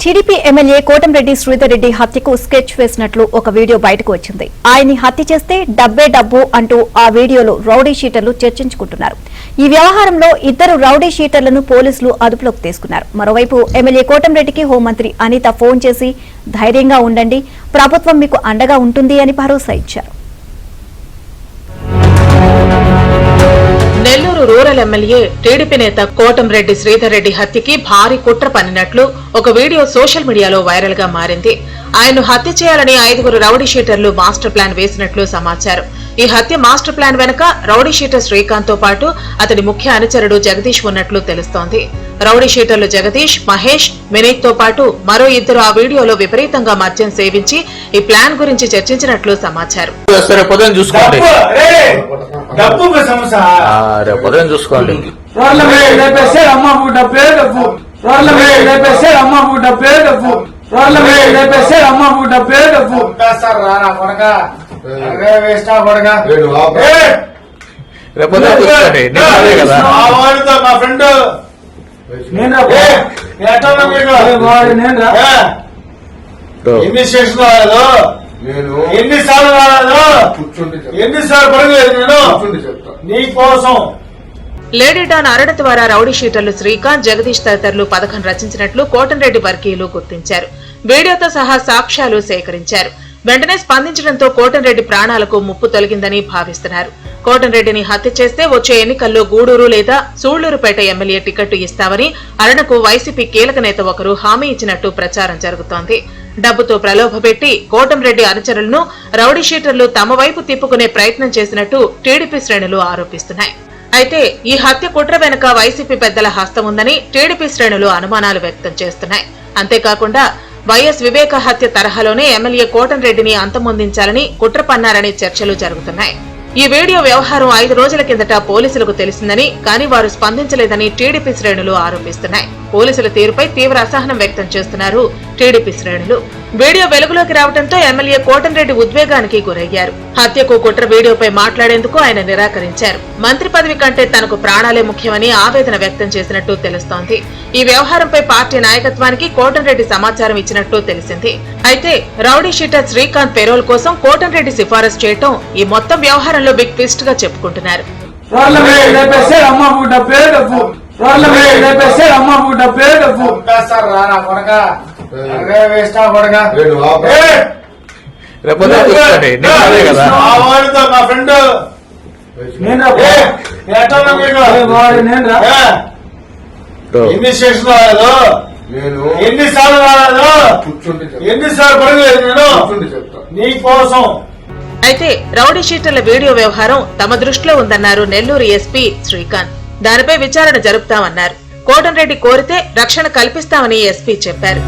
TDP MLA Kotamreddy Sridhar Reddy హత్యకు sketch వేసినట్లు ఒక వీడియో బయటకు వచ్చింది. ఆయన్ని హత్య చేస్తే డబ్బే డబ్బు అంటూ ఆ వీడియోలో రౌడీ షీటర్లు చర్చించుకుంటున్నారు. ఈ వ్యవహారంలో ఇద్దరు రౌడీ షీటర్లను పోలీసులు అదుపులోకి తీసుకున్నారు. మరోవైపు ఎమ్మెల్యే కోటంరెడ్డికి హోంమంత్రి అనిత ఫోన్ చేసి ధైర్యంగా ఉండండి, ప్రభుత్వం మీకు అండగా ఉంటుంది అని భరోసా ఇచ్చారు. నెల్లూరు రూరల్ ఎమ్మెల్యే టీడీపీ నేత కోటంరెడ్డి శ్రీధర్ రెడ్డి హత్యకి భారీ కుట్ర పన్నినట్లు ఒక వీడియో సోషల్ మీడియాలో వైరల్ గా మారింది. ఆయన్ను హత్య చేయాలని 5 రౌడీ షీటర్లు మాస్టర్ ప్లాన్ వేసినట్లు సమాచారం. ఈ హత్య మాస్టర్ ప్లాన్ వెనుక రౌడీ షీటర్ శ్రీకాంత్ తో పాటు అతని ముఖ్య అనుచరుడు జగదీష్ ఉన్నట్లు తెలుస్తోంది. రౌడీ షీటర్లు జగదీష్, మహేష్, వినీత్ తో పాటు మరో 2 ఆ వీడియోలో విపరీతంగా మద్యం సేవించి ఈ ప్లాన్ గురించి చర్చించినట్లు సమాచారం. లేడీ డాన్ అరడ ద్వారా రౌడీ షీటర్లు శ్రీకాంత్, జగదీష్ తదితరులు పథకం రచించినట్లు కోటంరెడ్డి వర్గీయులు గుర్తించారు. వీడియోతో సహా సాక్ష్యాలు సేకరించారు. వెంటనే స్పందించడంతో కోటంరెడ్డి ప్రాణాలకు ముప్పు తొలగిందని భావిస్తున్నారు. కోటంరెడ్డిని హత్య చేస్తే వచ్చే ఎన్నికల్లో గూడూరు లేదా సూళ్లూరుపేట ఎమ్మెల్యే టికెట్ ఇస్తామని అరణకు వైసీపీ కీలక నేత ఒకరు హామీ ఇచ్చినట్టు ప్రచారం జరుగుతోంది. డబ్బుతో ప్రలోభపెట్టి కోటంరెడ్డి అనుచరులను రౌడీ షీటర్లు తమ వైపు తిప్పుకునే ప్రయత్నం చేసినట్టు టీడీపీ శ్రేణులు ఆరోపిస్తున్నాయి. అయితే ఈ హత్య కుట్ర వెనుక వైసీపీ పెద్దల హస్తం ఉందని టీడీపీ శ్రేణులు అనుమానాలు వ్యక్తం చేస్తున్నాయి. అంతేకాకుండా వైఎస్ వివేక హత్య తరహాలోనే ఎమ్మెల్యే కోటంరెడ్డిని అంతమొందించాలని కుట్ర పన్నారనే చర్చలు జరుగుతున్నాయి. ఈ వీడియో వ్యవహారం 5 రోజుల కిందట పోలీసులకు తెలిసిందని, కానీ వారు స్పందించలేదని టీడీపీ శ్రేణులు ఆరోపిస్తున్నాయి. పోలీసుల తీరుపై తీవ్ర అసహనం వ్యక్తం చేస్తున్నారు టీడీపీ శ్రేణులు. వీడియో వెలుగులోకి రావడంతో ఎమ్మెల్యే కోటంరెడ్డి ఉద్వేగానికి గురయ్యారు. హత్యకు కుట్ర వీడియోపై మాట్లాడేందుకు ఆయన నిరాకరించారు. మంత్రి పదవి కంటే తనకు ప్రాణాలే ముఖ్యమని ఆవేదన వ్యక్తం చేసినట్టు తెలుస్తోంది. ఈ వ్యవహారంపై పార్టీ నాయకత్వానికి కోటంరెడ్డి సమాచారం ఇచ్చినట్టు తెలిసింది. అయితే రౌడీ షీటర్ శ్రీకాంత్ పెరోల్ కోసం కోటంరెడ్డి సిఫారసు చేయటం ఈ మొత్తం వ్యవహారంలో బిగ్ ట్విస్ట్ గా చెప్పుకుంటున్నారు. అయితే రౌడీ షీటర్ల వీడియో వ్యవహారం తమ దృష్టిలో ఉందన్నారు నెల్లూరు ఎస్పీ శ్రీకాంత్. దానిపై విచారణ జరుపుతామన్నారు. కోటంరెడ్డి కోరితే రక్షణ కల్పిస్తామని ఎస్పీ చెప్పారు.